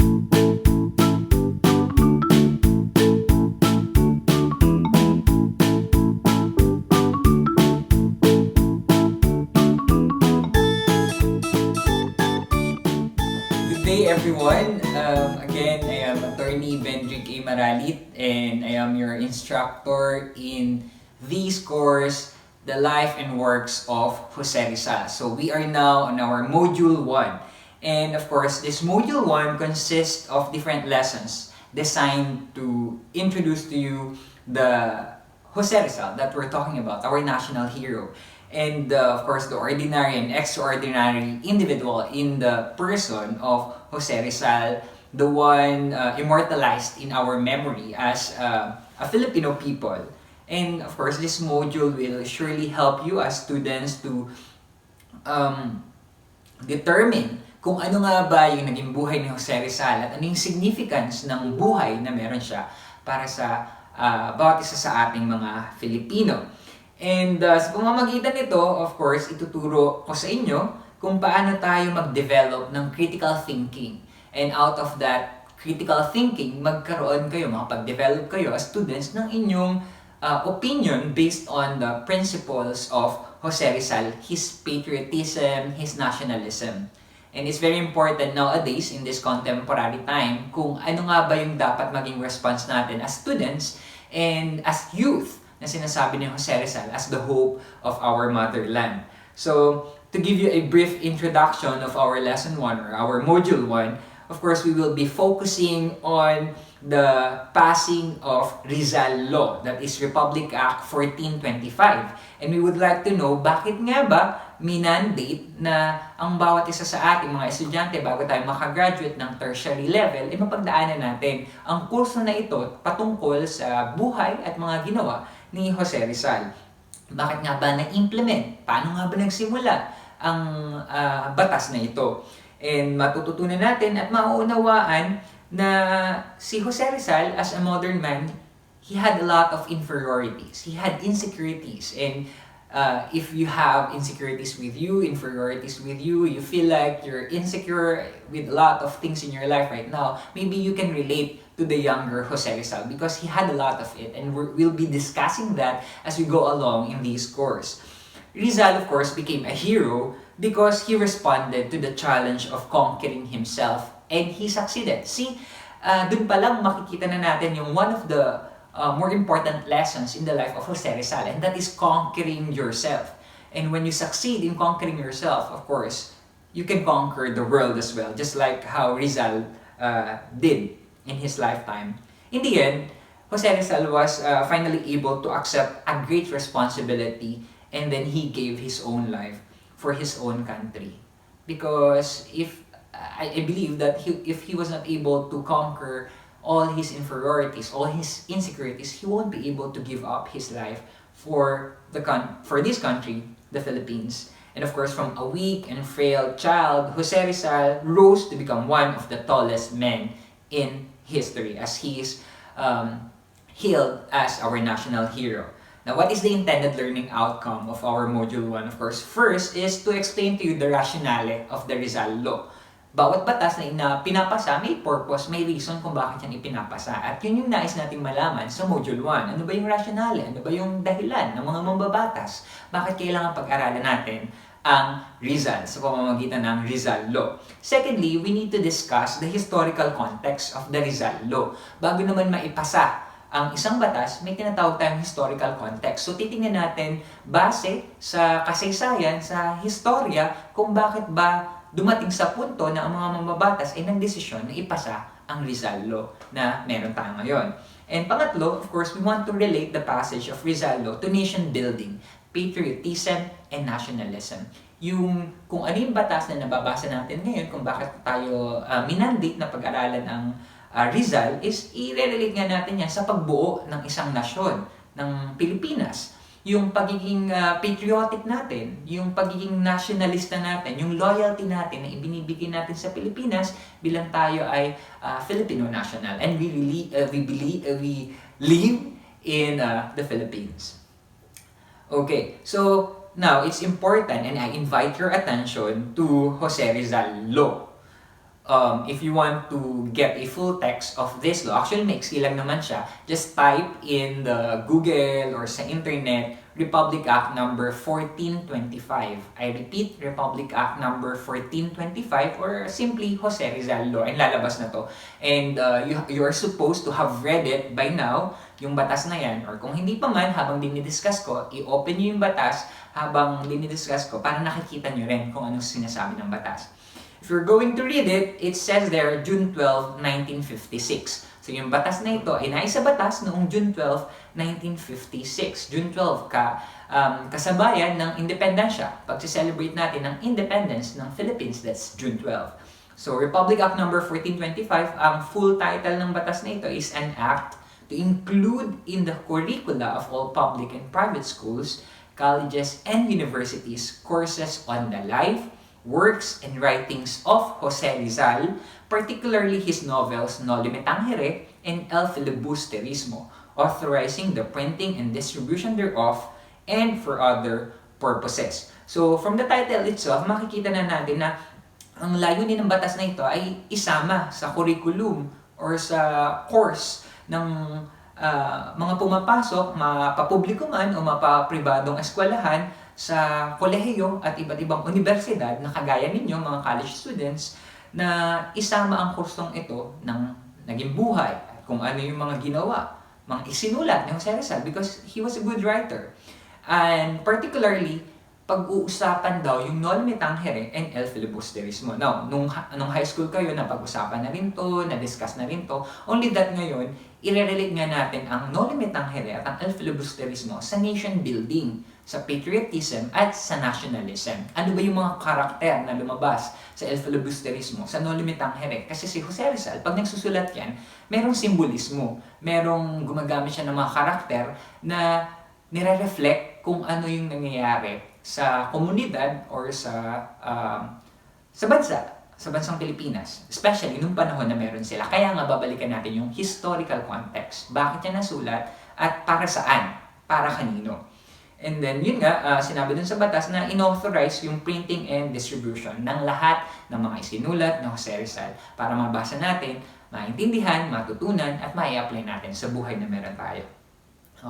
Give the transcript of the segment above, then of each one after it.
Good day, everyone. Again, I am Attorney Bendrick A. Maralit, and I am your instructor in this course, The Life and Works of Jose Rizal. So we are now on our Module 1. And of course, this Module 1 consists of different lessons designed to introduce to you the Jose Rizal that we're talking about, our national hero. And of course, the ordinary and extraordinary individual in the person of Jose Rizal, the one immortalized in our memory as a Filipino people. And of course, this module will surely help you as students to determine kung ano nga ba yung naging buhay ni Jose Rizal at ano yung significance ng buhay na meron siya para sa bawat isa sa ating mga Filipino. And sa pamamagitan nito, of course, ituturo ko sa inyo kung paano tayo mag-develop ng critical thinking. And out of that critical thinking, magkaroon kayo, makapag-develop kayo as students ng inyong opinion based on the principles of Jose Rizal, his patriotism, his nationalism. And it's very important nowadays in this contemporary time kung ano nga ba yung dapat maging response natin as students and as youth na sinasabi ni Jose Rizal as the hope of our motherland. So, to give you a brief introduction of our lesson 1 or our module 1, of course, we will be focusing on the passing of Rizal Law, that is Republic Act 1425. And we would like to know bakit nga ba minandate na ang bawat isa sa ating mga estudyante bago tayo makagraduate ng tertiary level, mapagdaanan natin ang kurso na ito patungkol sa buhay at mga ginawa ni Jose Rizal. Bakit nga ba na-implement? Paano nga ba nagsimula ang batas na ito? And matututunan natin at mauunawaan na si Jose Rizal as a modern man, he had a lot of inferiorities. He had insecurities. And if you have insecurities with you, inferiorities with you, you feel like you're insecure with a lot of things in your life right now, maybe you can relate to the younger Jose Rizal because he had a lot of it, and we'll be discussing that as we go along in this course. Rizal, of course, became a hero because he responded to the challenge of conquering himself, and he succeeded. See, dun pa lang makikita na natin yung one of the more important lessons in the life of Jose Rizal, and that is conquering yourself. And when you succeed in conquering yourself, of course, you can conquer the world as well, just like how Rizal did in his lifetime. In the end, Jose Rizal was finally able to accept a great responsibility, and then he gave his own life for his own country. Because if I believe that if he was not able to conquer all his inferiorities, all his insecurities, he won't be able to give up his life for this country, the Philippines. And of course, from a weak and frail child, Jose Rizal rose to become one of the tallest men in history as he is hailed as our national hero. Now, what is the intended learning outcome of our Module 1? Of course, first is to explain to you the rationale of the Rizal Law. Bawat batas na pinapasa, may purpose, may reason kung bakit yan ipinapasa. At yun yung nais nating malaman sa Module 1. Ano ba yung rationale? Ano ba yung dahilan ng mga mambabatas? Bakit kailangan pag-aralan natin ang Rizal sa pamamagitan ng Rizal Law? Secondly, we need to discuss the historical context of the Rizal Law. Bago naman maipasa ang isang batas, may tinatawag tayong historical context. So, titingnan natin base sa kasaysayan, sa historia, kung bakit ba dumating sa punto na ang mga mambabatas ay nagdesisyon na ipasa ang Rizal Law na meron tayo ngayon. And pangatlo, of course, we want to relate the passage of Rizal Law to nation building, patriotism, and nationalism. Yung kung ano yung batas na nababasa natin ngayon, kung bakit tayo minandate na pag-aralan ang Rizal, is i-relate nga natin yan sa pagbuo ng isang nasyon, ng Pilipinas. Yung pagiging patriotic natin, yung pagiging nationalista natin, yung loyalty natin na ibinibigay natin sa Pilipinas bilang tayo ay Filipino national. And we live in the Philippines. Okay, so now it's important and I invite your attention to Jose Rizal Law. if you want to get a full text of this law, actually maiksi lang naman siya, just type in the Google or sa internet, Republic Act number 1425. I repeat, Republic Act number 1425 or simply Jose Rizal Law, and lalabas na to. And you are supposed to have read it by now, yung batas na yan. Or kung hindi pa man, habang dinidiscuss ko, i-open nyo yung batas habang dinidiscuss ko para nakikita nyo rin kung anong sinasabi ng batas. If you're going to read it, it says there, June 12, 1956. So yung batas na ito ay naisa batas noong June 12, 1956. June 12, kasabayan ng independensya. Pag-celebrate natin ng independence ng Philippines, that's June 12. So Republic Act number 1425, ang full title ng batas na ito is an act to include in the curricula of all public and private schools, colleges, and universities courses on the life, works, and writings of Jose Rizal, particularly his novels No Limitangere and El Filibusterismo, authorizing the printing and distribution thereof, and for other purposes. So, from the title itself, makikita na natin na ang layunin ng batas na ito ay isama sa curriculum or sa course ng mga pumapasok, mapapubliko man o mapapribadong eskwelahan sa kolehiyo at iba't ibang universidad na kagaya ninyo, mga college students, na isama ang kursong ito ng naging buhay, kung ano yung mga ginawa, mga isinulat ni Jose Rizal because he was a good writer. And particularly, pag-uusapan daw yung No Limitangere and El Filibusterismo. Now, nung high school kayo, napag-usapan na rin to, na-discuss na rin to, only that ngayon, i-relate nga natin ang No Limitangere at ang El Filibusterismo sa nation building, sa patriotism at sa nationalism. Ano ba yung mga karakter na lumabas sa El Filibusterismo, sa No Limitangere? Kasi si Jose Rizal, pag nagsusulat yan, merong simbolismo, merong gumagamit siya ng mga karakter na nire-reflect kung ano yung nangyayari sa komunidad or sa bansang Pilipinas, especially nung panahon na meron sila. Kaya nga babalikan natin yung historical context. Bakit yan nasulat at para saan? Para kanino? And then, yun nga, sinabi dun sa batas na inauthorize yung printing and distribution ng lahat ng mga isinulat ng Jose Rizal para mabasa natin, maintindihan, matutunan, at mai-apply natin sa buhay na meron tayo.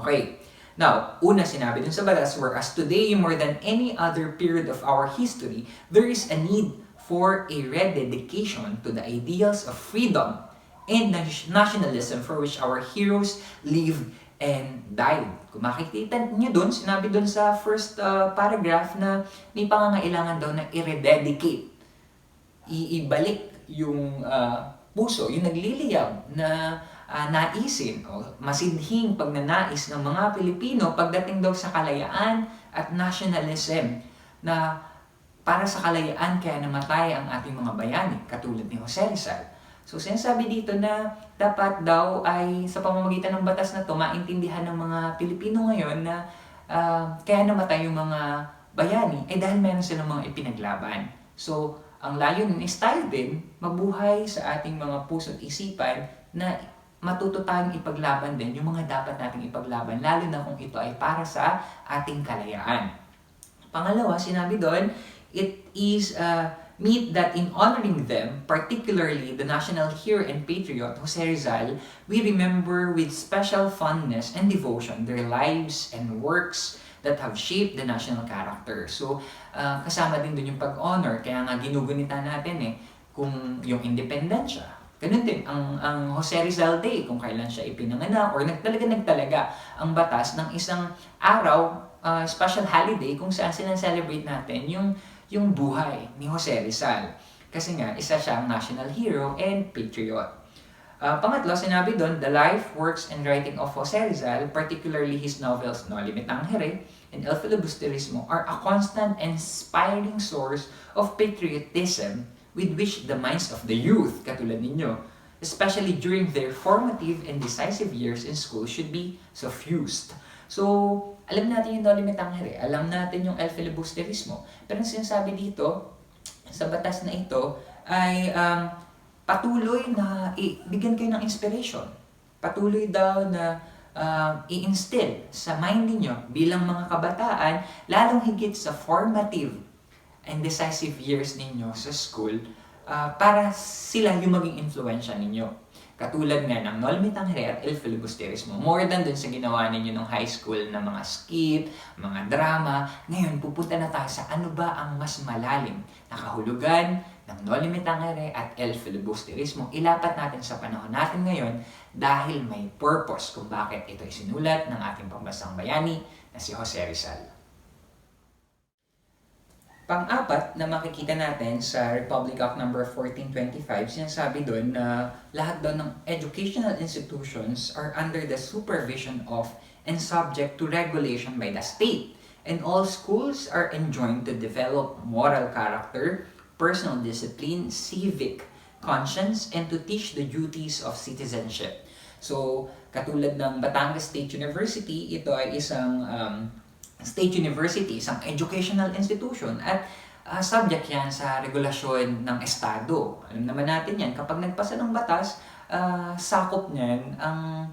Okay. Now, una sinabi dun sa batas, whereas today, more than any other period of our history, there is a need for a rededication to the ideals of freedom and nationalism for which our heroes lived and died. Kung makikita niyo dun, sinabi dun sa first paragraph na may pangangailangan daw na i-rededicate. Ibalik yung puso, yung nagliliyab na naisin o masidhing pagnanais ng mga Pilipino pagdating daw sa kalayaan at nationalism na para sa kalayaan kaya namatay ang ating mga bayani katulad ni Jose Rizal. So sinasabi dito na dapat daw ay sa pamamagitan ng batas na to maintindihan ng mga Pilipino ngayon na kaya namatay yung mga bayani ay dahil meron silang mga ipinaglaban. So ang layunin is tayo din mabuhay sa ating mga puso at isipan na matuto tayong ipaglaban din yung mga dapat nating ipaglaban, lalo na kung ito ay para sa ating kalayaan. Pangalawa, sinabi doon, it is meet that in honoring them, particularly the national hero and patriot, Jose Rizal, we remember with special fondness and devotion their lives and works that have shaped the national character. So, kasama din dun yung pag-honor, kaya nga ginugunita natin kung yung independensya. Ganun din, ang Jose Rizal Day, kung kailan siya ipinanganak or nagtalaga ang batas ng isang araw, special holiday kung saan sinaselebrate natin yung buhay ni Jose Rizal. Kasi nga, isa siyang national hero and patriot. Pangatlo, sinabi doon, the life, works, and writing of Jose Rizal, particularly his novels No Limitangere and El Filibusterismo, are a constant and inspiring source of patriotism with which the minds of the youth, katulad ninyo, especially during their formative and decisive years in school, should be suffused. So, alam natin yung No Limitangere, alam natin yung El Filibusterismo, pero ang sinasabi dito, sa batas na ito, ay patuloy na bigyan kayo ng inspiration. Patuloy daw na i-instill sa mind ninyo bilang mga kabataan, lalong higit sa formative and decisive years ninyo sa school, para sila yung maging influensya ninyo. Katulad nga ng Noli Me Tangere at El Filibusterismo. More than dun sa ginawa ninyo nung high school na mga skit, mga drama, ngayon pupunta na tayo sa ano ba ang mas malalim na kahulugan ng Noli Me Tangere at El Filibusterismo. Ilapat natin sa panahon natin ngayon dahil may purpose kung bakit ito isinulat ng ating pambansang bayani na si Jose Rizal. Pang-apat na makikita natin sa Republic Act No. 1425, sinasabi doon na lahat daw ng educational institutions are under the supervision of and subject to regulation by the state. And all schools are enjoined to develop moral character, personal discipline, civic conscience, and to teach the duties of citizenship. So, katulad ng Batangas State University, ito ay isang state university, isang educational institution at subject yan sa regulasyon ng Estado. Alam naman natin yan, kapag nagpasa ng batas, sakop niyan ang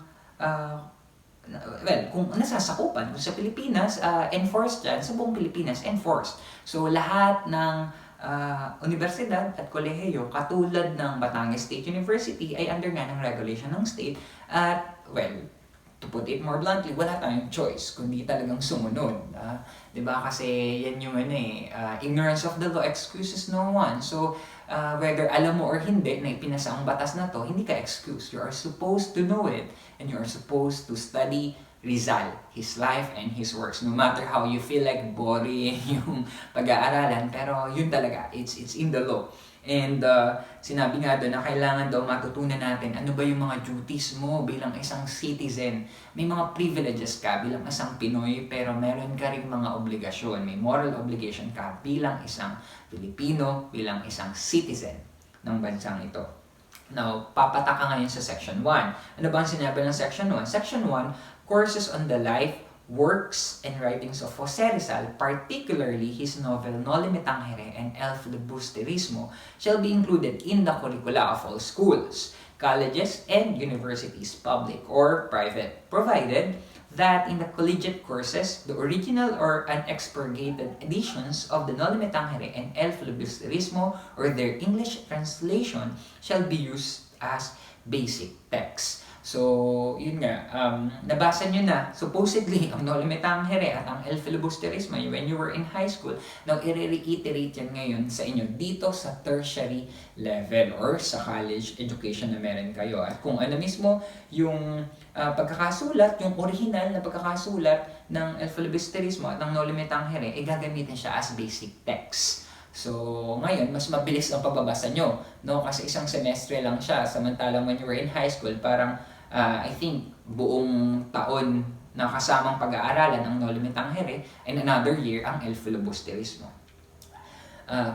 kung nasasakupan, kung sa Pilipinas, enforced yan, sa buong Pilipinas, enforced. So lahat ng universidad at kolehiyo, katulad ng Batangas State University, ay under nga ng regulation ng state at to put it more bluntly, wala tayong choice kundi talagang sumunod. Diba? Kasi yan yung ignorance of the law excuses no one. So, whether alam mo or hindi na ipinasa ang batas na to, hindi ka excuse. You are supposed to know it and you are supposed to study Rizal, his life and his works. No matter how you feel like boring yung pag-aaralan, pero yun talaga, it's in the law. And sinabi nga doon na kailangan daw matutunan natin ano ba yung mga duties mo bilang isang citizen. May mga privileges ka bilang isang Pinoy pero meron ka rin mga obligasyon. May moral obligation ka bilang isang Pilipino, bilang isang citizen ng bansang ito. Now, papataka ngayon sa Section 1. Ano ba ang sinabi ng Section 1? Section 1, courses on the life, works and writings of Jose Rizal, particularly his novel Noli Me Tangere and El Filibusterismo, shall be included in the curricula of all schools, colleges, and universities, public or private, provided that in the collegiate courses, the original or unexpurgated editions of the Noli Me Tangere and El Filibusterismo or their English translation shall be used as basic text. So, yun nga, nabasa nyo na, supposedly, ang Noli Me Tangere at ang El Filibusterismo when you were in high school. Now, i-reiterate yan ngayon sa inyo dito sa tertiary level or sa college education na meron kayo. At kung ano mismo yung pagkakasulat, yung original na pagkakasulat ng El Filibusterismo at ng Noli Me Tangere, gagamitin siya as basic text. So, ngayon, mas mabilis ang pagbabasa nyo, no? Kasi isang semestre lang siya, samantalang when you were in high school, parang I think buong taon na kasamang pag-aaralan ang Noli Me Tangere and another year ang El Filibusterismo.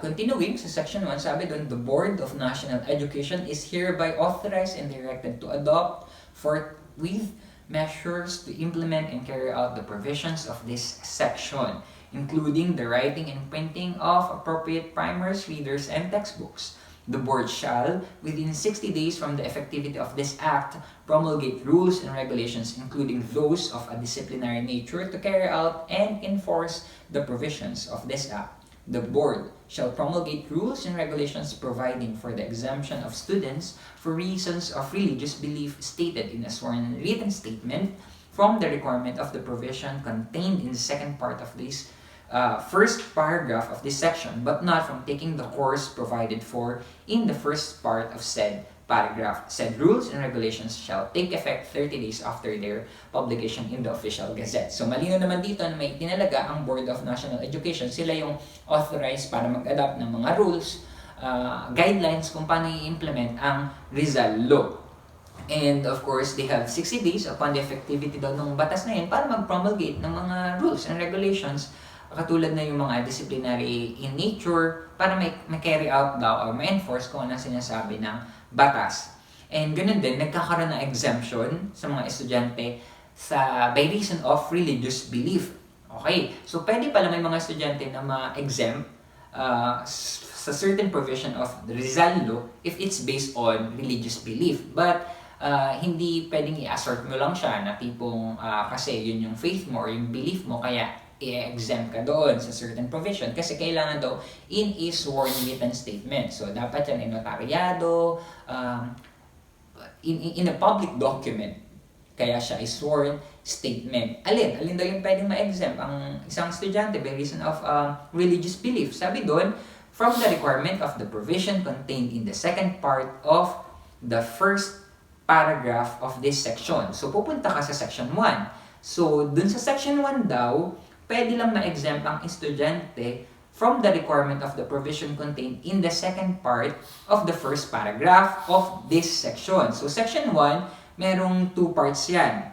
Continuing sa Section 1, sabi doon, the Board of National Education is hereby authorized and directed to adopt forthwith measures to implement and carry out the provisions of this section, including the writing and printing of appropriate primers, readers, and textbooks. The board shall, within 60 days from the effectivity of this act, promulgate rules and regulations, including those of a disciplinary nature, to carry out and enforce the provisions of this act. The board shall promulgate rules and regulations providing for the exemption of students for reasons of religious belief stated in a sworn written statement from the requirement of the provision contained in the second part of this first paragraph of this section, but not from taking the course provided for in the first part of said paragraph. Said rules and regulations shall take effect 30 days after their publication in the official gazette. So malino naman dito na may tinalaga ang Board of National Education. Sila yung authorized para mag-adapt ng mga rules, guidelines kung paano i-implement ang Rizal Law. And of course, they have 60 days upon the effectivity daw ng batas na yun para mag-promulgate ng mga rules and regulations katulad na yung mga disciplinary in nature para may carry out daw or ma-enforce kung ano sinasabi ng batas. And ganun din, nagkakaroon ng exemption sa mga estudyante by reason of religious belief. Okay, so pwede pala may mga estudyante na ma-exempt sa certain provision of the Rizal Law if it's based on religious belief. But hindi pwedeng i-assert mo lang siya na tipong kasi yun yung faith mo or yung belief mo kaya i-exempt ka doon sa certain provision kasi kailangan daw in a sworn written statement. So, dapat yan inotaryado, in a public document. Kaya siya ay sworn statement. Alin daw yung pwedeng ma-exempt? Ang isang estudyante by reason of religious belief. Sabi doon, from the requirement of the provision contained in the second part of the first paragraph of this section. So, pupunta ka sa section 1. So, dun sa section 1 daw, pwede lang ma-exempt ang estudyante from the requirement of the provision contained in the second part of the first paragraph of this section. So, section 1, merong 2 parts yan.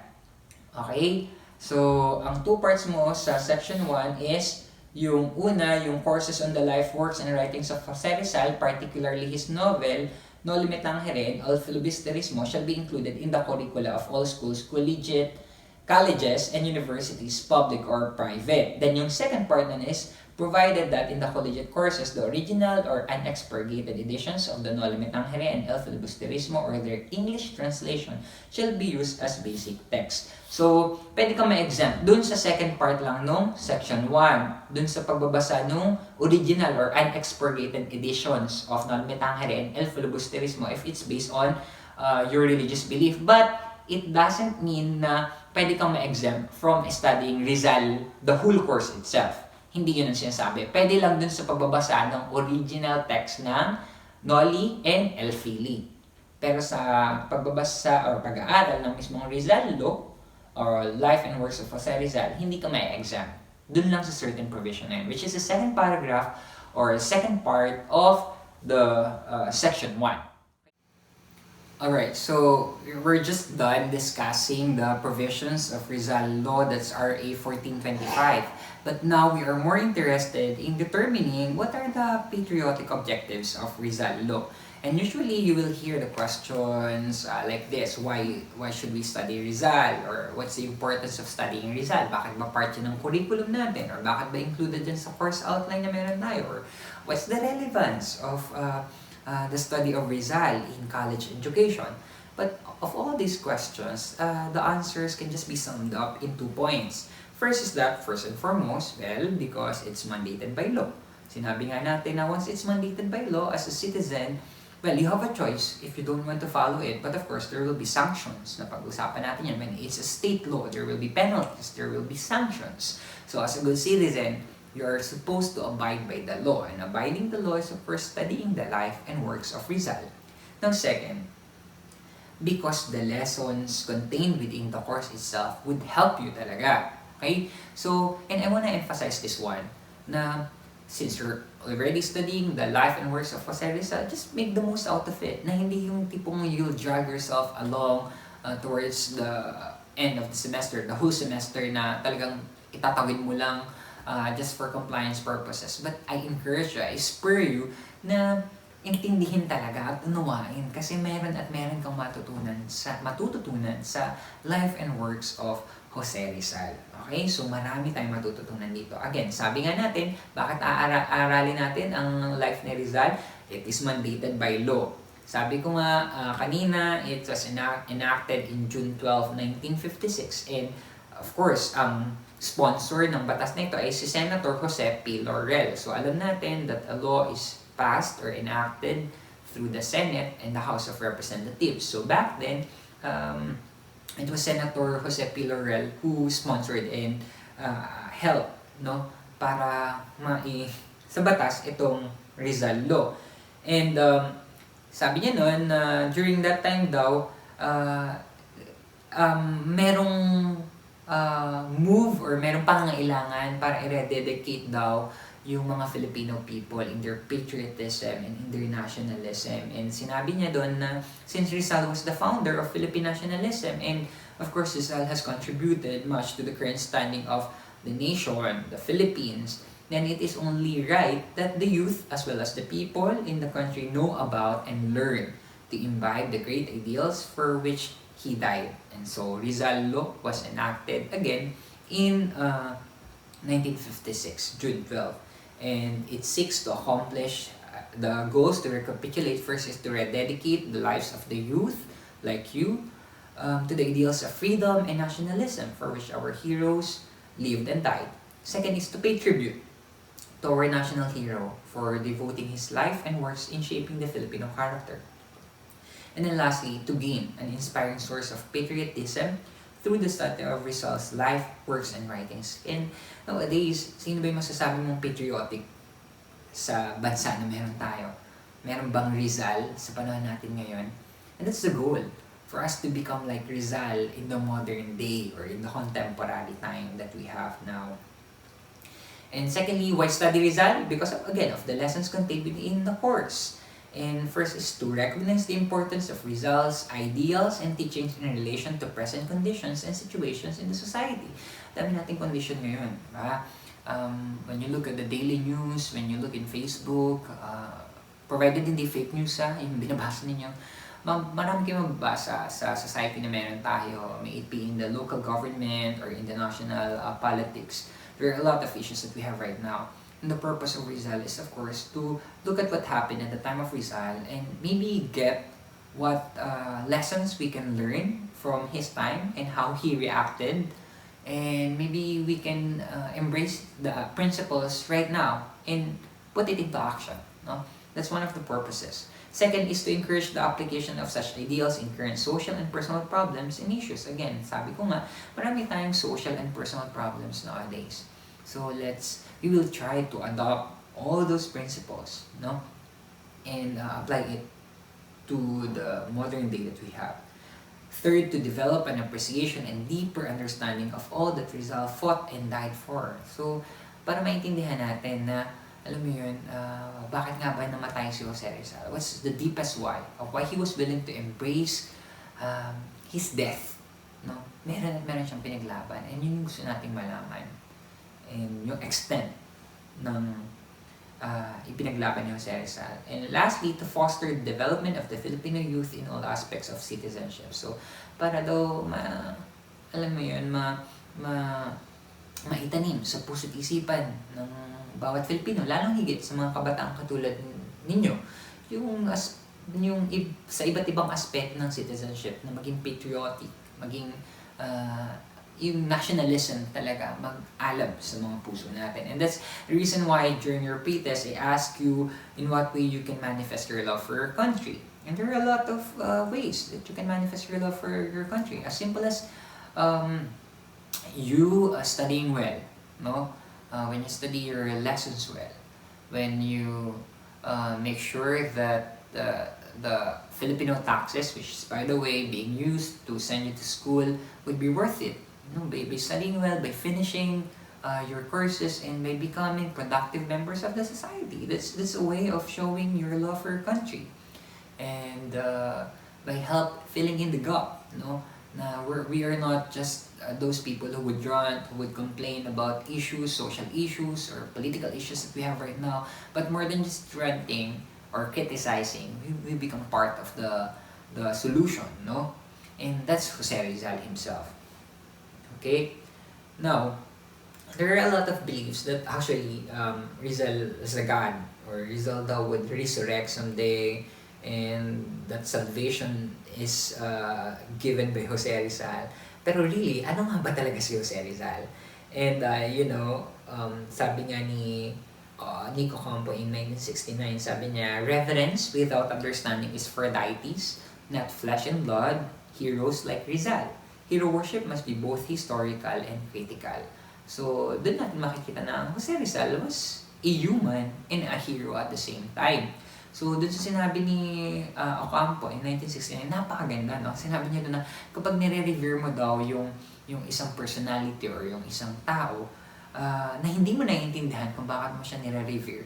Okay? So, ang 2 parts mo sa section 1 is yung una, yung courses on the life, works, and writings of Jose Rizal, particularly his novel, No Limitang Heren, Al Filibusterismo, shall be included in the curricula of all schools, colleges, and universities, public or private. Then yung second part nun is, provided that in the collegiate courses, the original or unexpurgated editions of the No Limitang Heren and El Filibusterismo or their English translation shall be used as basic text. So, pwede ka ma-exempt dun sa second part lang nung section 1, dun sa pagbabasa nung original or unexpurgated editions of No Limitang Heren and El Filibusterismo if it's based on your religious belief. But, it doesn't mean na pwede kang ma-exempt from studying Rizal, the whole course itself. Hindi yun ang sinasabi. Pwede lang dun sa pagbabasa ng original text ng Noli and El Fili. Pero sa pagbabasa or pag-aaral ng mismong Rizal Law or Life and Works of Jose Rizal, hindi ka ma-exempt. Dun lang sa certain provision na yun, which is the second paragraph or second part of the section 1. Alright, so we're just done discussing the provisions of Rizal Law, that's RA 1425. But now we are more interested in determining what are the patriotic objectives of Rizal Law. And usually you will hear the questions like this, why should we study Rizal? Or what's the importance of studying Rizal? Bakit ba part yun ng curriculum natin? Or bakit ba included dyan sa course outline na meron tayo? Or what's the relevance of the study of Rizal in college education? But of all these questions, the answers can just be summed up in 2 points. First is that, first and foremost, well, because it's mandated by law. Sinabi nga natin na once it's mandated by law as a citizen, well, you have a choice if you don't want to follow it. But of course, there will be sanctions. Napag-usapan natin yan. When it's a state law, there will be penalties, there will be sanctions. So as a good citizen, you are supposed to abide by the law. And abiding the law is of course studying the life and works of Rizal. Now second, because the lessons contained within the course itself would help you talaga. Okay? So, and I want to emphasize this one, na since you're already studying the life and works of Jose Rizal, just make the most out of it. Na hindi yung tipong you'll drag yourself along towards the end of the semester, the whole semester na talagang itatawid mo lang just for compliance purposes. But I encourage you, I spur you na intindihin talaga at unawain kasi meron kang matututunan sa life and works of Jose Rizal. Okay? So marami tayong matututunan dito. Again, sabi nga natin, bakit aaralin natin ang life ni Rizal? It is mandated by law. Sabi ko nga kanina, it was enacted in June 12, 1956 and of course, sponsor ng batas na ito ay si Senator Jose P. Laurel. So alam natin that a law is passed or enacted through the Senate and the House of Representatives. So back then, it was Senator Jose P. Laurel who sponsored and helped para sa batas itong Rizal Law. And sabi niya noon during that time daw, merong move or merong pangangailangan para i-rededicate daw yung mga Filipino people in their patriotism and in their nationalism. And sinabi niya doon na since Rizal was the founder of Philippine nationalism and of course Rizal has contributed much to the current standing of the nation, the Philippines, then it is only right that the youth as well as the people in the country know about and learn to imbibe the great ideals for which he died. And so Rizal Law was enacted again in 1956, June 12. And it seeks to accomplish the goals to recapitulate. First is to rededicate the lives of the youth, like you, to the ideals of freedom and nationalism for which our heroes lived and died. Second is to pay tribute to our national hero for devoting his life and works in shaping the Filipino character. And then lastly, to gain an inspiring source of patriotism through the study of Rizal's life, works, and writings. And nowadays, sino ba yung masasabi mong patriotic sa bansa na meron tayo? Meron bang Rizal sa panahon natin ngayon? And that's the goal, for us to become like Rizal in the modern day or in the contemporary time that we have now. And secondly, why study Rizal? Because again, of the lessons contained within the course. And first is to recognize the importance of Rizal's ideals and teachings in relation to present conditions and situations in the society. Dami nating condition ngayon, diba? When you look at the daily news, when you look in Facebook, provided hindi fake news yung binabasa ninyo, marami kayong mababasa sa society na meron tayo, may it be in the local government or in the national politics. There are a lot of issues that we have right now. And the purpose of Rizal is, of course, to look at what happened at the time of Rizal and maybe get what lessons we can learn from his time and how he reacted. And maybe we can embrace the principles right now and put it into action. No? That's one of the purposes. Second is to encourage the application of such ideals in current social and personal problems and issues. Again, sabi ko nga, marami tayong social and personal problems nowadays. So we will try to adopt all those principles, no, and apply it to the modern day that we have. Third, to develop an appreciation and deeper understanding of all that Rizal fought and died for. So, para maintindihan natin na, alam mo yun, bakit nga ba namatay si Jose Rizal? What's the deepest why of why he was willing to embrace his death? No? Meron siyang pinaglaban, and yun yung gusto nating malaman. And yung extent ng ipinaglaban ni Jose Rizal. And lastly, to foster the development of the Filipino youth in all aspects of citizenship. So, para daw, alam mo yun, maitanim sa puso't isipan ng bawat Filipino, lalong higit sa mga kabataang katulad ninyo, yung sa iba't ibang aspect ng citizenship, na maging patriotic, maging yung nationalism talaga mag-alab sa mga puso natin. And that's the reason why during your pretest, I ask you in what way you can manifest your love for your country. And there are a lot of ways that you can manifest your love for your country. As simple as you studying well, no? When you study your lessons well, when you make sure that the Filipino taxes, which is by the way being used to send you to school, would be worth it. No, by studying well, by finishing your courses, and by becoming productive members of the society. That's a way of showing your love for your country, and by filling in the gap. No, na we are not just those people who would rant, who would complain about issues, social issues, or political issues that we have right now. But more than just ranting or criticizing, we become part of the solution. No, and that's Jose Rizal himself. Okay, now there are a lot of beliefs that actually Rizal is a god, or Rizal daw would resurrect someday, and that salvation is given by Jose Rizal. Pero really, ano nga ba talaga si Jose Rizal? And sabi nga ni Nico Campo in 1969, sabi niya, reverence without understanding is for deities, not flesh and blood, heroes like Rizal. Hero worship must be both historical and critical. So, doon natin makikita na Jose Rizal was a human and a hero at the same time. So, doon sa sinabi ni Ocampo in 1969, napakaganda, no? Sinabi niya doon na kapag nire-revere mo daw yung isang personality or yung isang tao na hindi mo naiintindihan kung bakit mo siya nire-revere,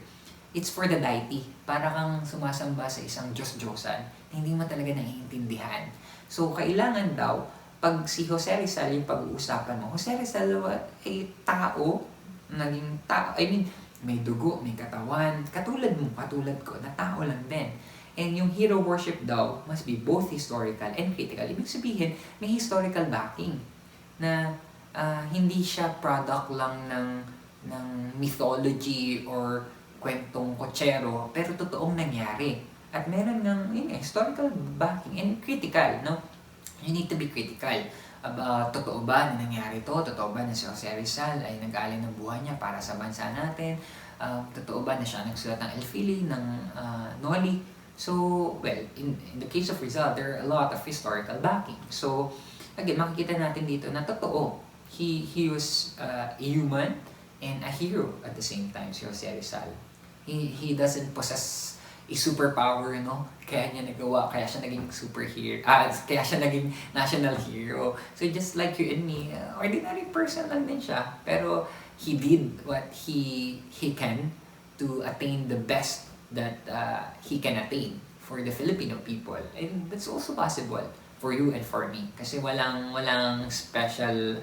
it's for the deity. Para kang sumasamba sa isang Diyos-Diyosan na hindi mo talaga naiintindihan. So, kailangan daw, pag si Jose Rizal yung pag-uusapan mo, Jose Rizal ay tao, naging tao, may dugo, may katawan, katulad mo, katulad ko, na tao lang din. And yung hero worship daw must be both historical and critical. Ibig sabihin, may historical backing na hindi siya product lang ng mythology or kwentong kotsero, pero totoong nangyari. At meron ng historical backing and critical, no? You need to be critical about totoo ba na nangyari to, totoo ba na si Jose Rizal ay nag-alay ng buhay niya para sa bansa natin, totoo ba na siya nagsulat ng Elfili, ng Noli. So, well, in the case of Rizal, there are a lot of historical backing. So, again, makikita natin dito na totoo. He was a human and a hero at the same time, si Jose Rizal. He doesn't possess a superpower, no? Kaya niya nagawa, kaya siya naging superhero, kaya siya naging national hero. So just like you and me, ordinary person lang din siya. Pero he did what he can to attain the best that he can attain for the Filipino people. And that's also possible for you and for me. Kasi walang special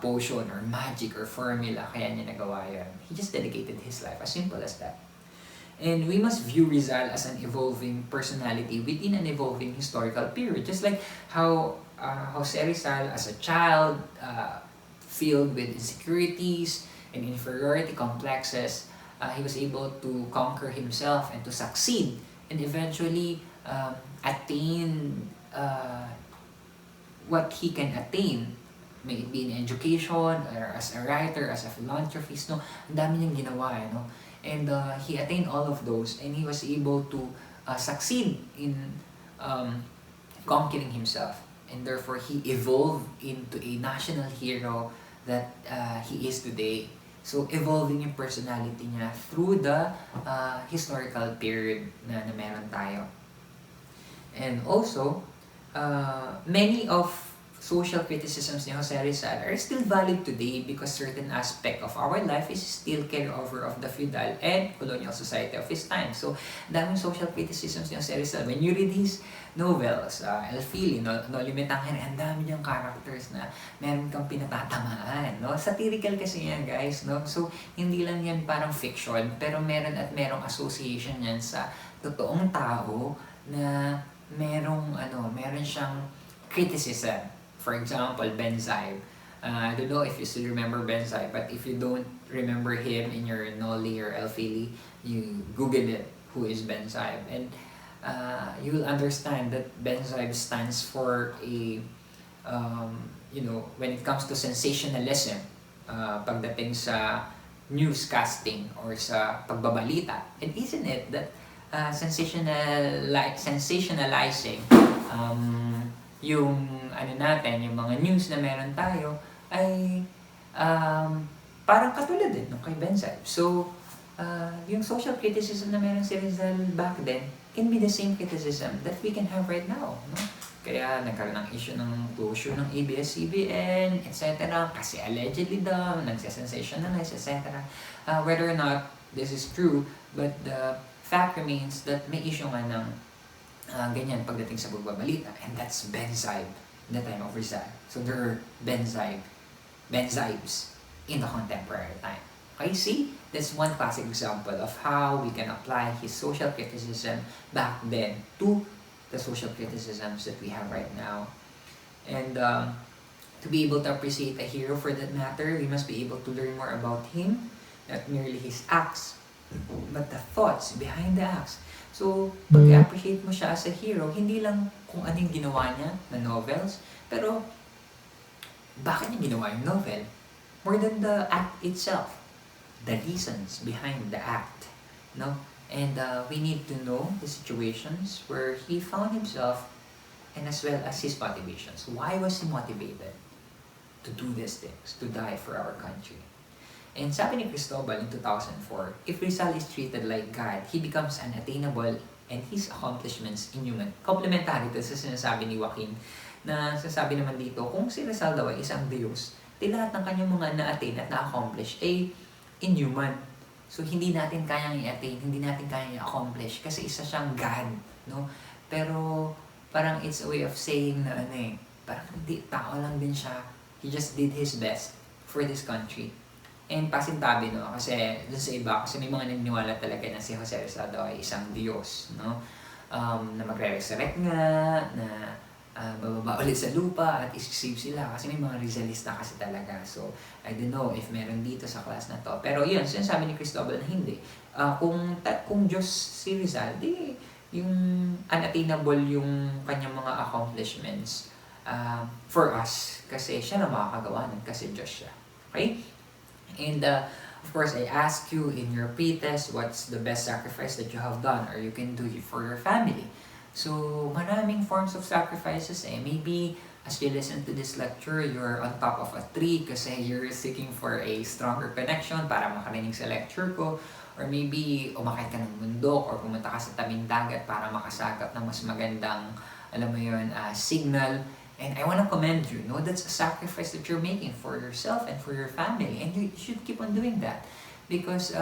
potion or magic or formula kaya niya nagawa yun. He just dedicated his life, as simple as that. And we must view Rizal as an evolving personality within an evolving historical period. Just like how Jose Rizal as a child, filled with insecurities and inferiority complexes, he was able to conquer himself and to succeed and eventually attain what he can attain. May it be in education, or as a writer, as a philanthropist, no? Ang dami niyang ginawa, no? And he attained all of those, and he was able to succeed in conquering himself. And therefore, he evolved into a national hero that he is today. So, evolving yung personality niya through the historical period na meron tayo. And also, many of social criticisms ni Jose Rizal are still valid today because certain aspect of our life is still carryover of the feudal and colonial society of his time. So, daming social criticisms ni Jose Rizal. When you read his novels, Elfili, Noli Me Tangere, ang dami niyang characters na meron kang pinatatamaan, no? Satirical kasi yan, guys, no? So, hindi lang yan parang fiction, pero meron merong association yan sa totoong tao na meron siyang criticism. For example, Ben Zaib. I don't know if you still remember Ben Zaib, but if you don't remember him in your Noli or Elfili, you Google it, who is Ben Zaib. And you will understand that Ben Zaib stands for a, when it comes to sensationalism, pagdating sa newscasting or sa pagbabalita. And isn't it that sensationalizing yung yung mga news na meron tayo ay parang katulad din ng kay Ben Zaib. So, yung social criticism na meron si Rizal back then can be the same criticism that we can have right now, no? Kaya nagkaroon ng issue ng closure ng ABS-CBN, etc. Kasi allegedly daw, nagsasensationalize, etc. Whether or not this is true, but the fact remains that may issue nga ng ganyan pagdating sa pagbabalita, and that's Ben Zaib in the time of Rizal. So there are Ben Zaibs in the contemporary time. Okay, see? That's one classic example of how we can apply his social criticism back then to the social criticisms that we have right now. And to be able to appreciate a hero for that matter, we must be able to learn more about him, not merely his acts, but the thoughts behind the acts. So, pag-appreciate mo siya as a hero, hindi lang kung ano yung ginawa niya na novels, pero bakit niya ginawa yung novel? More than the act itself, the reasons behind the act, no? And we need to know the situations where he found himself, and as well as his motivations. Why was he motivated to do these things, to die for our country? And sabi ni Cristobal in 2004, if Rizal is treated like God, he becomes unattainable and his accomplishments inhuman. Complementary to sa sinasabi ni Joaquin, na sasabi naman dito, kung si Rizal daw ay isang Diyos, lahat ng kanyang mga na-attain at na-accomplish ay inhuman. So, hindi natin kayang i-attain, hindi natin kayang i-accomplish kasi isa siyang God, no? Pero, parang it's a way of saying na parang hindi, tao lang din siya. He just did his best for this country. And pasintabi, no? Kasi dun sa iba, kasi may mga naniniwala talaga na si Jose Rizal daw ay isang Diyos, no? Na magre-resurrect nga, na bababa ulit sa lupa at isisave sila. Kasi may mga Rizalista kasi talaga. So, I don't know if meron dito sa class na to. Pero yun, sinasabi ni Cristobal na hindi. Kung Diyos si Rizal, di yung unattainable yung kanyang mga accomplishments for us. Kasi siya na makakagawa nun, kasi Diyos siya. Okay? And of course, I ask you in your pre-test, what's the best sacrifice that you have done or you can do for your family? So, maraming forms of sacrifices eh. Maybe, as you listen to this lecture, you're on top of a tree kasi you're seeking for a stronger connection para makarinig sa lecture ko. Or maybe, umakit ka ng bundok or pumunta ka sa tabing dagat para makasagap ng mas magandang, alam mo yun, signal. And I want to commend you. No, that's a sacrifice that you're making for yourself and for your family. And you should keep on doing that. Because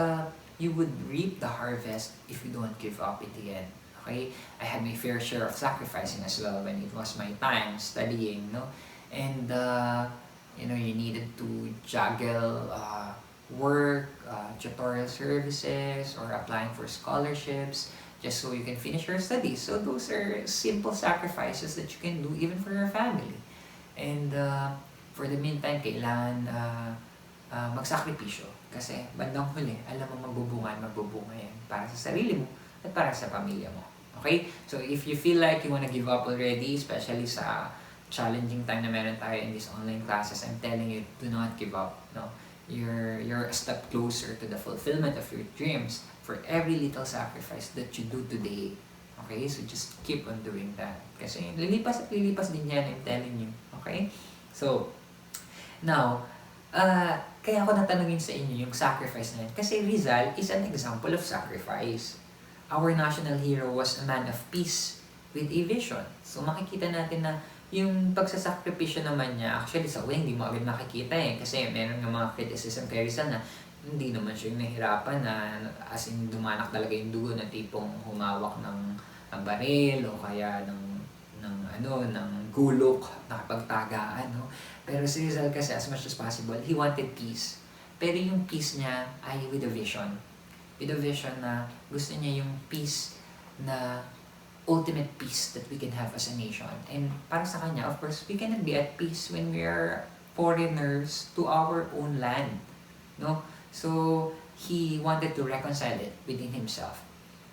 you would reap the harvest if you don't give up in the end. Okay? I had my fair share of sacrificing as well when it was my time studying, no? And, you needed to juggle work, tutorial services, or applying for scholarships just so you can finish your studies. So those are simple sacrifices that you can do even for your family. And for the meantime, kailangan magsakripisyo. Kasi bandang huli, alam mo magbubunga yan para sa sarili mo at para sa pamilya mo. Okay? So if you feel like you wanna give up already, especially sa challenging time na meron tayo in these online classes, I'm telling you, do not give up. No? You're a step closer to the fulfillment of your dreams for every little sacrifice that you do today. Okay? So just keep on doing that. Kasi lilipas at lilipas din yan, I'm telling you. Okay? So, now, kaya ako natanungin sa inyo yung sacrifice na yan. Kasi Rizal is an example of sacrifice. Our national hero was a man of peace with a vision. So makikita natin na yung pagsasakripisyo naman niya, actually sa una hindi mo agad makikita eh. Kasi meron ng mga criticism kay Rizal na hindi naman siya yung nahirapan na as in dumanak talaga yung dugo na tipong humawak ng baril o kaya ng gulok, nakapagtagaan. No? Pero si Rizal kasi as much as possible, he wanted peace. Pero yung peace niya ay with a vision. With a vision na gusto niya yung peace na ultimate peace that we can have as a nation. And para sa kanya, of course, we cannot be at peace when we are foreigners to our own land. No? So, he wanted to reconcile it within himself.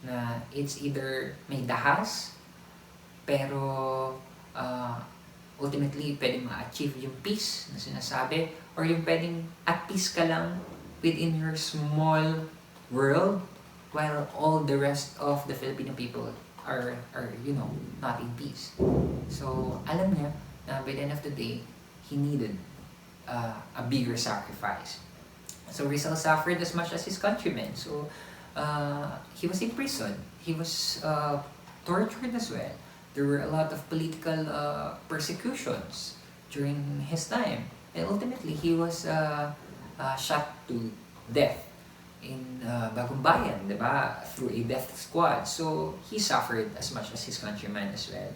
Na it's either may dahas, pero ultimately, pwedeng ma-achieve yung peace na sinasabi, or yung pwedeng at peace ka lang within your small world, while all the rest of the Filipino people are not in peace. So, alam niya na by the end of the day, he needed a bigger sacrifice. So, Rizal suffered as much as his countrymen. So, he was in prison. He was tortured as well. There were a lot of political persecutions during his time. And ultimately, he was shot to death in Bagong Bayan, di ba? Through a death squad. So, he suffered as much as his countrymen as well.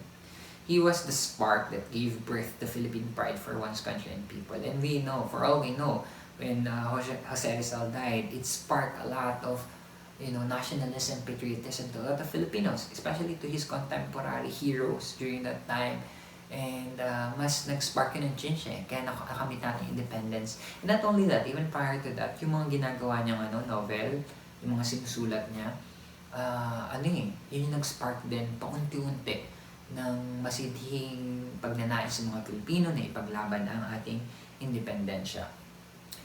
He was the spark that gave birth to Philippine pride for one's country and people. And we know, for all we know, when Jose Rizal died, it sparked a lot of nationalism, patriotism to a lot of Filipinos, especially to his contemporary heroes during that time. And mas nag-spark yun ng change eh, kaya nakamit natin independence. And not only that, even prior to that, yung mga ginagawa niyang novel, yung mga sinusulat niya, yun yung nag-spark din paunti-unti ng masidhing pagnanais sa mga Pilipino na ipaglaban ang ating independensya.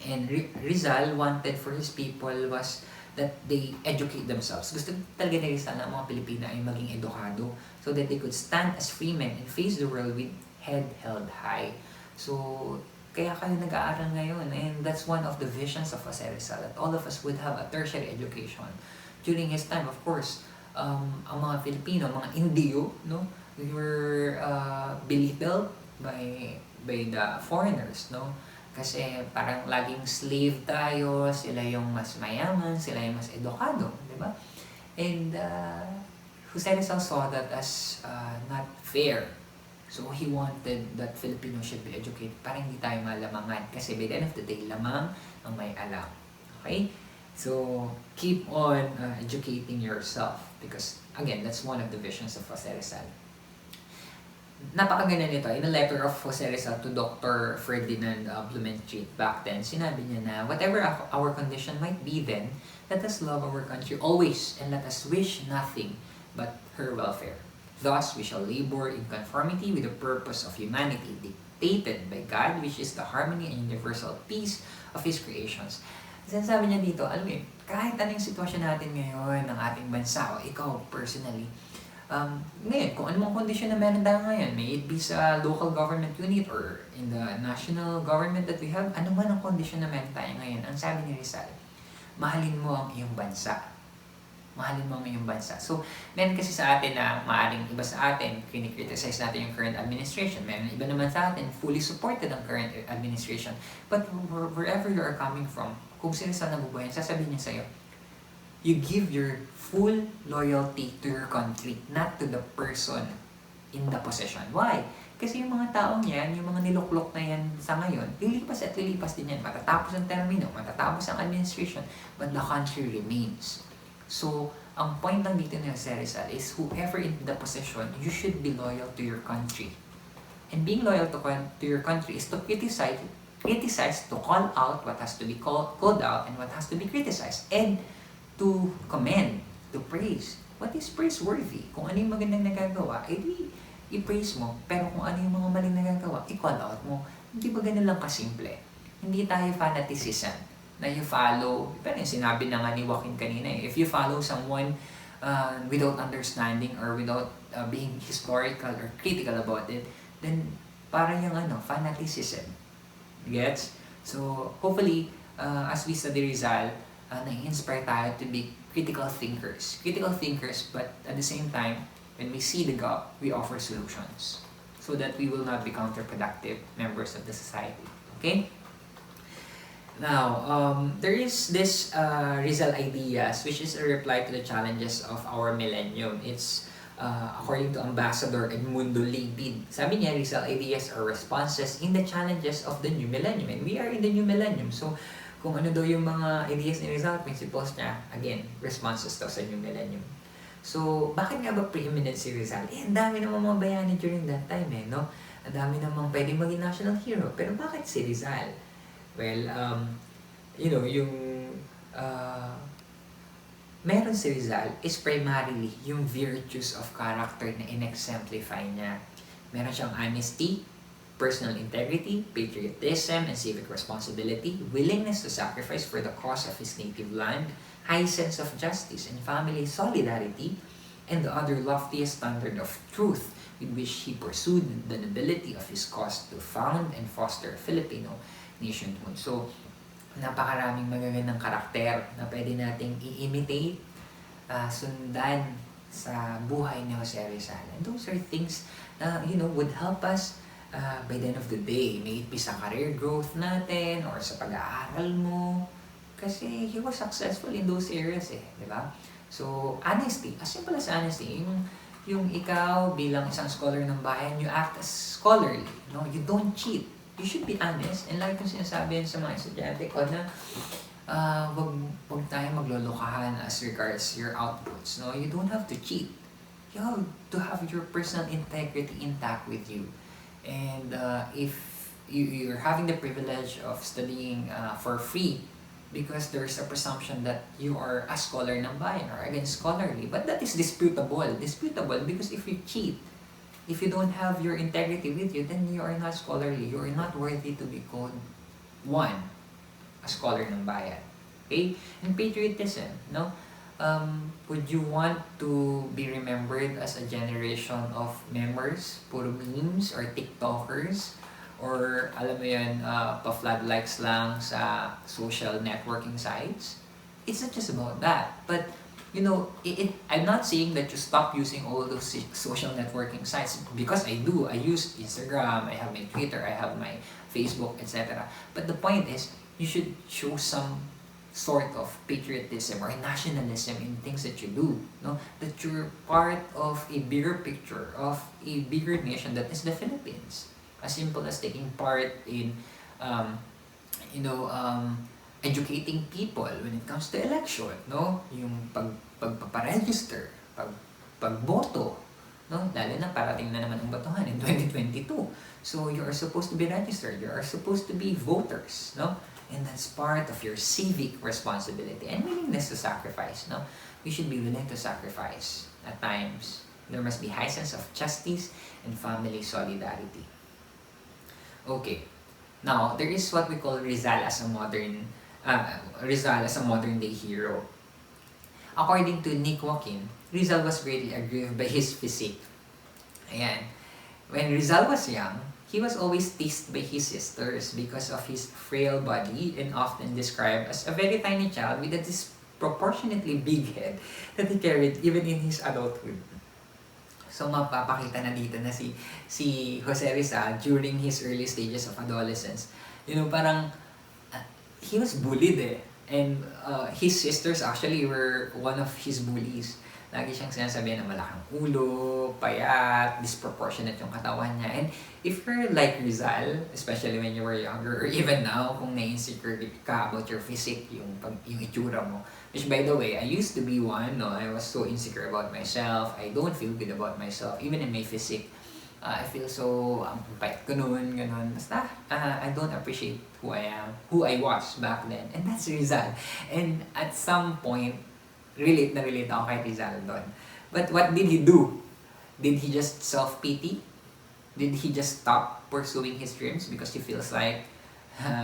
And Rizal wanted for his people was that they educate themselves. Gusto talaga ni Rizal na mga Pilipino ay maging edukado so that they could stand as free men and face the world with head held high. So, kaya kayo nag-aaral ngayon, and that's one of the visions of Jose Rizal, that all of us would have a tertiary education. During his time, of course, ang mga Filipino, mga Indio, no, we were belittled by the foreigners, no? Kasi parang laging slave tayo, sila yung mas mayaman, sila yung mas edukado, di ba? And Jose Rizal saw that as not fair. So he wanted that Filipinos should be educated para hindi tayo malamangan. Kasi by the end of the day, lamang ang may alam. Okay? So keep on educating yourself. Because again, that's one of the visions of Jose Rizal. Napakaganda nito. In a letter of Jose Rizal to Dr. Ferdinand Blumentritt back then, sinabi niya na, whatever our condition might be then, let us love our country always and let us wish nothing but her welfare. Thus, we shall labor in conformity with the purpose of humanity dictated by God, which is the harmony and universal peace of His creations. Sinasabi niya dito, alam mo kahit anong sitwasyon natin ngayon ng ating bansa o ikaw personally, ngayon, kung anong kondisyon na meron tayo ngayon, may it be sa local government unit or in the national government that we have, ano man ang kondisyon na meron tayo ngayon, ang sabi ni Rizal, mahalin mo ang iyong bansa. Mahalin mo ang iyong bansa. So, meron kasi sa atin na maaaring iba sa atin, kinikriticize natin yung current administration. Meron iba naman sa atin, fully supported ang current administration. But wherever you are coming from, kung sino sa nabubuhay, sasabihin niya sa'yo, you give your full loyalty to your country, not to the person in the possession. Why? Kasi yung mga taong yan, yung mga niluklok na yan sa ngayon, lilipas at lilipas din yan. Matatapos ang termino, matatapos ang administration, but the country remains. So, ang point lang dito ni Jose Rizal is whoever in the possession, you should be loyal to your country. And being loyal to your country is to criticize, to call out what has to be called out and what has to be criticized. And to commend, to praise. What is praiseworthy? Kung ano yung magandang nagagawa, edi i-praise mo. Pero kung ano yung mga maling nagagawa, i-call out mo. Hindi ba ganun lang kasimple? Hindi tayo fanaticism na you follow, pero yung sinabi na nga ni Joaquin kanina, if you follow someone without understanding or without being historical or critical about it, then parang yung fanaticism. Gets? So, hopefully, as we study Rizal, na-inspire tayo to be critical thinkers. Critical thinkers, but at the same time, when we see the gap, we offer solutions so that we will not be counterproductive members of the society. Okay? Now, there is this Rizal Ideas, which is a reply to the challenges of our millennium. It's according to Ambassador Edmundo Libid. Sabi niya, Rizal Ideas are responses in the challenges of the new millennium. And we are in the new millennium. So, kung ano daw yung mga ideas ni Rizal, principles niya, again, responses daw sa new millennium. So, bakit nga ba preeminent si Rizal? Ang dami namang mga bayani during that time no? Ang dami namang pwedeng maging national hero. Pero bakit si Rizal? Well, yung meron si Rizal is primarily yung virtues of character na in-exemplify niya. Meron siyang honesty, personal integrity, patriotism and civic responsibility, willingness to sacrifice for the cause of his native land, high sense of justice and family solidarity, and the other loftiest standard of truth with which he pursued the nobility of his cause to found and foster Filipino nationhood. So, napakaraming magagandang karakter na pwede nating i-imitate, sundan sa buhay ni Jose Rizal. And those are things na, would help us by the end of the day, may it be sa career growth natin or sa pag-aaral mo. Kasi he was successful in those areas di ba? So, honesty, as simple as honesty, yung ikaw bilang isang scholar ng bayan, you act as scholarly, you don't cheat. You should be honest. And like kung sinasabi sa mga estudyante ko na wag tayo maglolokahan as regards your outputs. You don't have to cheat. You have to have your personal integrity intact with you. And if you're having the privilege of studying for free because there's a presumption that you are a scholar ng bayan or again scholarly, but that is disputable because if you cheat, if you don't have your integrity with you, then you are not scholarly, you are not worthy to be called a scholar ng bayan. Okay? And patriotism, would you want to be remembered as a generation of members, puro memes or TikTokers, or alam mo yun, pa-flood likes lang sa social networking sites? It's not just about that, but I'm not saying that you stop using all those social networking sites because I do. I use Instagram, I have my Twitter, I have my Facebook, etc. But the point is, you should show some sort of patriotism or nationalism in things that you do, that you're part of a bigger picture of a bigger nation that is the Philippines. As simple as taking part in educating people when it comes to election, yung pagpaparegister, pagboto, lalo na parating na naman ang botohan in 2022. So you are supposed to be registered, you are supposed to be voters, and that's part of your civic responsibility and willingness to sacrifice. We should be willing to sacrifice at times. There must be high sense of justice and family solidarity. Okay. Now, there is what we call Rizal as a modern day hero. According to Nick Joaquin, Rizal was greatly aggrieved by his physique. Ayan. When Rizal was young, he was always teased by his sisters because of his frail body and often described as a very tiny child with a disproportionately big head that he carried even in his adulthood. So mapapakita na dito na si Jose Rizal during his early stages of adolescence. Parang he was bullied eh. And his sisters actually were one of his bullies. Lagi siyang sinasabi na malaking ulo, payat, disproportionate yung katawan niya. And if you're like Rizal, especially when you were younger, or even now, kung na-insecure ka about your physique, yung itsura mo. Which by the way, I used to be one, no? I was so insecure about myself. I don't feel good about myself, even in my physique. I feel so, payat ko noon, ganun. Basta, I don't appreciate who I was back then. And that's Rizal. And at some point, relate ako kay Rizal doon. But what did he do? Did he just self-pity? Did he just stop pursuing his dreams because he feels like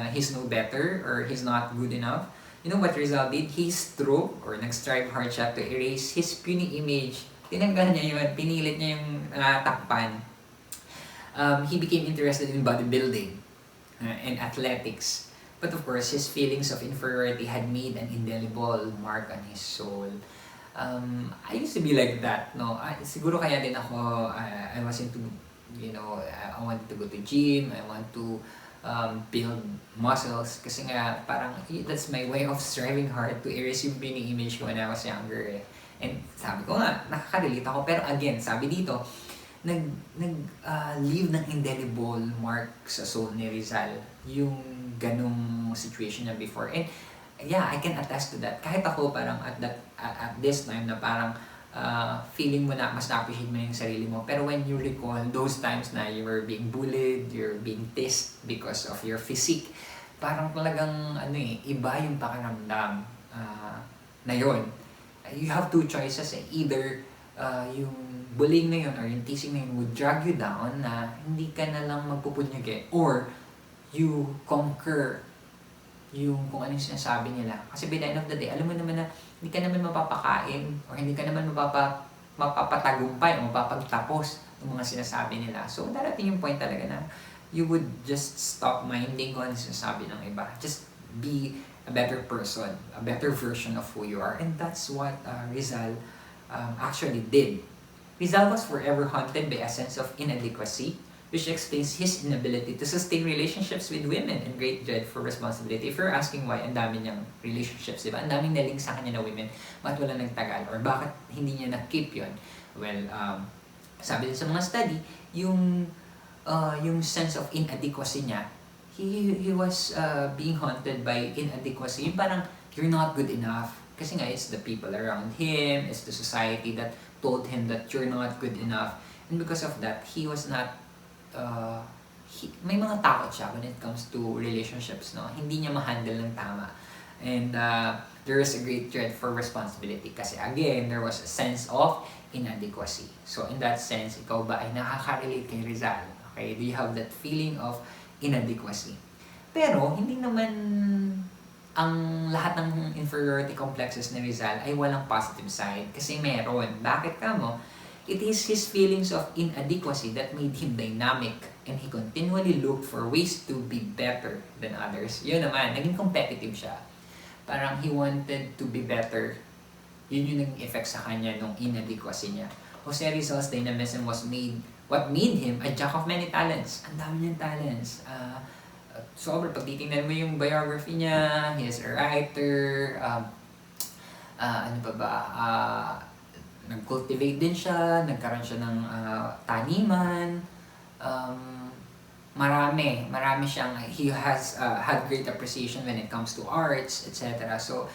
he's no better or he's not good enough? You know what Rizal did? He strove or nag-strive hard siya to erase his puny image. Tinanggal niya yun, pinilit niya yung takpan. He became interested in bodybuilding and athletics. But of course, his feelings of inferiority had made an indelible mark on his soul. I used to be like that, no? Siguro kaya din ako, I was into, I wanted to go to gym, I want to build muscles. Kasi nga, parang, that's my way of striving hard to erase yung pinning image ko when I was younger. Eh. And sabi ko nga, nakaka-relate ako. Pero again, sabi dito, leave ng indelible mark sa soul ni Rizal yung ganong situation niya before. And yeah, I can attest to that. Kahit ako parang at this time na parang feeling mo na mas na-appreciate mo yung sarili mo. Pero when you recall those times na you were being bullied, you're being teased because of your physique, parang talagang iba yung pakiramdam na yun. You have two choices eh. Either yung bullying na yun or yung teasing na yun would drag you down na hindi ka na lang magpupunyagi, or you conquer yung kung ano yung sinasabi nila. Kasi by the end of the day, alam mo naman na hindi ka naman mapapakain or hindi ka naman mapapatagumpay o mapapagtapos ng mga sinasabi nila. So darating yung point talaga na you would just stop minding kung ano sinasabi ng iba. Just be a better person, a better version of who you are. And that's what Rizal actually did. Rizal was forever haunted by a sense of inadequacy, which explains his inability to sustain relationships with women and great dread for responsibility. If you're asking why, ang dami niyang relationships, diba? Ang daming naling sa kanya na women, bakit wala nagtagal? Or bakit hindi niya na-keep yun? Well, sabi din sa mga study, yung sense of inadequacy niya, he was being haunted by inadequacy. Yung parang, you're not good enough. Kasi nga, it's the people around him, it's the society that told him that you're not good enough. And because of that, he was not may mga takot siya when it comes to relationships, no? Hindi niya ma-handle ng tama. And there is a great dread for responsibility kasi again, there was a sense of inadequacy. So in that sense, ikaw ba ay nakaka-relate kay Rizal? Okay, do you have that feeling of inadequacy? Pero hindi naman ang lahat ng inferiority complexes ni Rizal ay walang positive side kasi meron. Bakit ka mo? It is his feelings of inadequacy that made him dynamic and he continually looked for ways to be better than others. Yun naman, naging competitive siya. Parang he wanted to be better. Yun yung naging effect sa kanya nung inadequacy niya. Jose Rizal's dynamism was what made him a jack of many talents. Ang dami niyang talents. Sobrang, pag titingnan mo yung biography niya, he is a writer, nag-cultivate din siya, nagkaroon siya ng taniman, marami siyang, he has had great appreciation when it comes to arts, etc. So,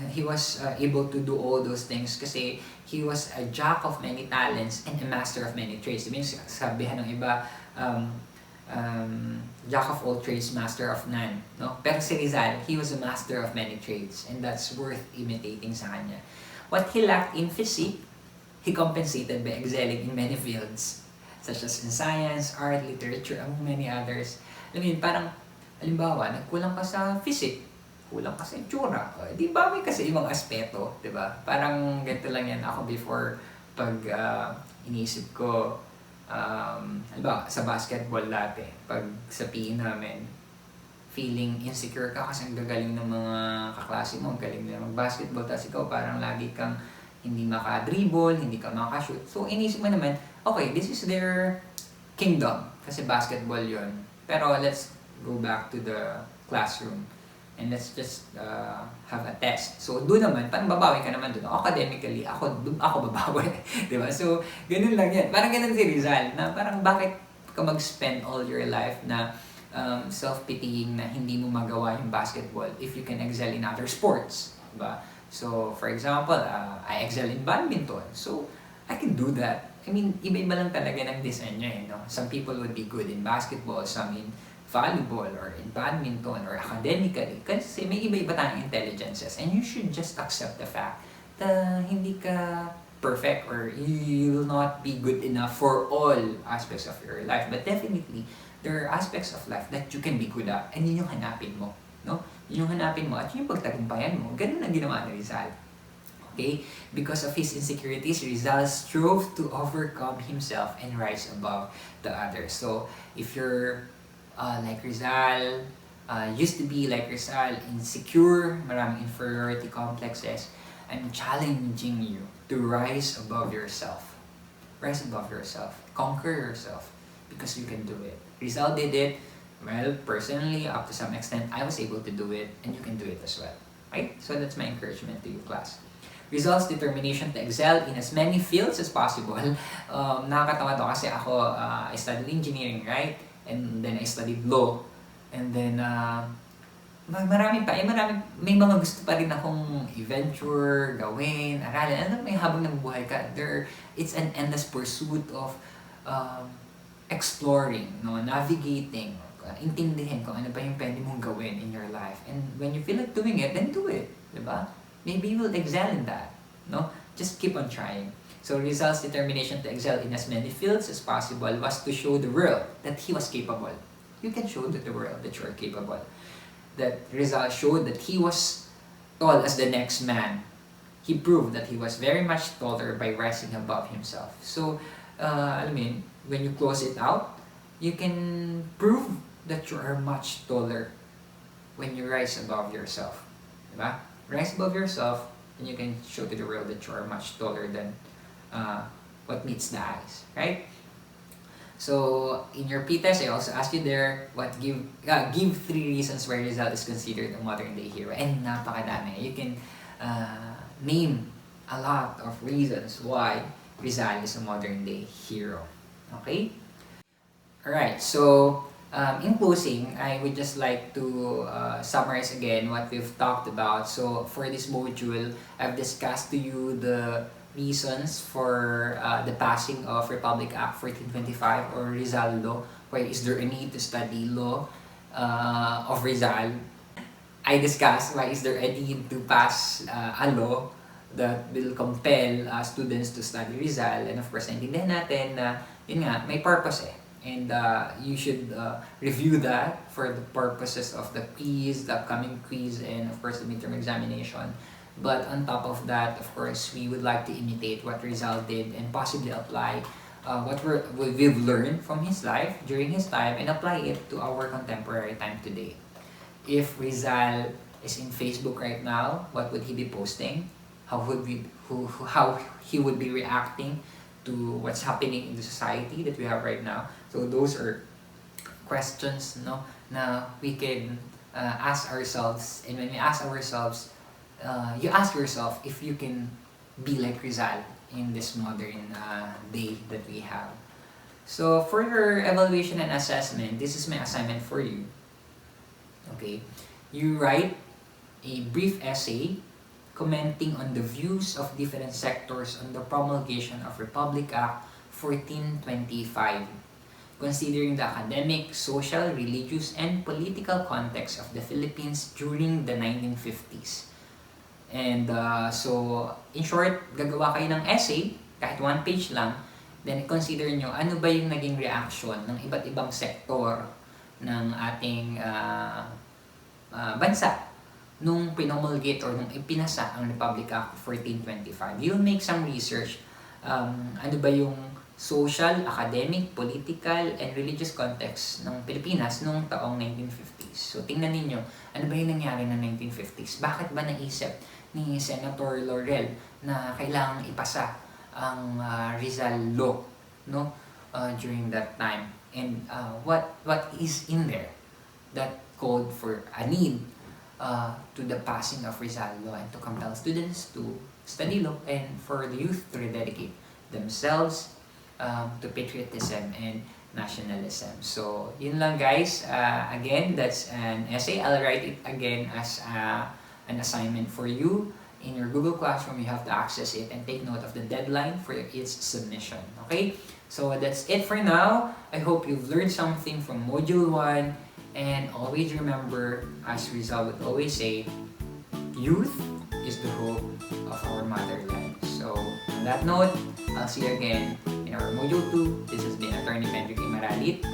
he was able to do all those things kasi he was a jack of many talents and a master of many trades. Ibig sabihin ng iba, jack of all trades, master of none. No? Pero si Rizal, he was a master of many trades and that's worth imitating sa kanya. What he lacked in physique, he compensated by excelling in many fields, such as in science, art, literature, among many others. I mean, parang, halimbawa, nagkulang ka sa physics, kulang ka sa itsura. Di ba may kasi ibang aspeto, di ba? Parang ganito lang yan ako before pag iniisip ko, halimbawa, sa basketball dati, pag sa PE namin, feeling insecure ka kasi ang gagaling ng mga kaklase mo, ang galing nila mag-basketball, tapos ikaw parang lagi kang hindi maka-dribble, hindi ka maka-shoot. So, inisip mo naman, okay, this is their kingdom, kasi basketball yon. Pero let's go back to the classroom and let's just have a test. So, doon naman, parang babawi ka naman doon. Academically, ako babawi. Diba? So, ganun lang yan. Parang ganun si Rizal, na parang bakit ka mag-spend all your life na self-pitying na hindi mo magawa yung basketball if you can excel in other sports, diba? So, for example, I excel in badminton, so I can do that. I mean, iba-iba lang talaga ng disenyo eh, no? Some people would be good in basketball, some in volleyball, or in badminton, or academically, kasi may iba-iba tayong intelligences, and you should just accept the fact na hindi ka perfect, or you will not be good enough for all aspects of your life, but definitely, there are aspects of life that you can be good at, and yun yung hanapin mo, no? Yun yung hanapin mo, at yun yung pagtagumpayan mo. Ganun ang ginawa ni Rizal. Okay? Because of his insecurities, Rizal strove to overcome himself and rise above the others. So, if you're like Rizal, used to be like Rizal, insecure, maraming inferiority complexes, I'm challenging you to rise above yourself. Rise above yourself. Conquer yourself. Because you can do it. Rizal did it. Well, personally, up to some extent, I was able to do it, and you can do it as well. Right? So that's my encouragement to you, class. Rizal's determination to excel in as many fields as possible. Nakakatawa to kasi ako, I studied engineering, right? And then I studied law. And then, may mga gusto pa rin akong i-venture, gawin, aralin. Ano, may habang nabubuhay ka, it's an endless pursuit of exploring, no, navigating, intindihin kung ano pa yung pwede mong gawin in your life. And when you feel like doing it, then do it, diba? Maybe you will excel in that, no? Just keep on trying. So Rizal's determination to excel in as many fields as possible was to show the world that he was capable. You can show to the world that you are capable. That Rizal showed that he was tall as the next man. He proved that he was very much taller by rising above himself. So, I mean, when you close it out, you can prove that you are much taller when you rise above yourself. Diba? Rise above yourself, and you can show to the world that you are much taller than what meets the eyes. Right? So, in your P-test, I also asked you there, give 3 reasons why Rizal is considered a modern-day hero. And napakadami. You can name a lot of reasons why Rizal is a modern-day hero. Okay? Alright, so in closing, I would just like to summarize again what we've talked about. So for this module, I've discussed to you the reasons for the passing of Republic Act 1425 or Rizal Law. Why is there a need to study law of Rizal? I discussed why is there a need to pass a law that will compel students to study Rizal, and of course, naintindihan natin na yun nga, may purpose eh. And you should review that for the purposes of the quiz, the upcoming quiz, and of course the midterm examination. But on top of that, of course, we would like to imitate what Rizal did and possibly apply what we've learned from his life during his time and apply it to our contemporary time today. If Rizal is in Facebook right now, what would he be posting? How he would be reacting to what's happening in the society that we have right now. So those are questions, no, na we can ask ourselves. And when we ask ourselves, you ask yourself if you can be like Rizal in this modern day that we have. So for your evaluation and assessment, this is my assignment for you. Okay, you write a brief essay commenting on the views of different sectors on the promulgation of Republic Act 1425, considering the academic, social, religious, and political context of the Philippines during the 1950s. And so, in short, gagawa kayo ng essay kahit one page lang, then consider nyo ano ba yung naging reaction ng iba't ibang sektor ng ating bansa nung pinomulgate or nung ipinasa ang Republic Act of 1425. You'll make some research. Ano ba yung social, academic, political, and religious context ng Pilipinas noong taong 1950s. So tingnan ninyo, ano ba yung nangyari ng 1950s? Bakit ba naisip ni Senator Laurel na kailangang ipasa ang Rizal Law, no, during that time? And what is in there that called for a need to the passing of Rizal Law and to compel students to study law and for the youth to rededicate themselves to patriotism and nationalism. So, yun lang guys. Again, that's an essay. I'll write it again as an assignment for you. In your Google Classroom, you have to access it and take note of the deadline for its submission. Okay? So, that's it for now. I hope you've learned something from Module 1. And always remember, as Rizal would always say, youth is the hope of our motherland. So, on that note, I'll see you again in our Module 2. This has been Attorney Kendrick Imaralit.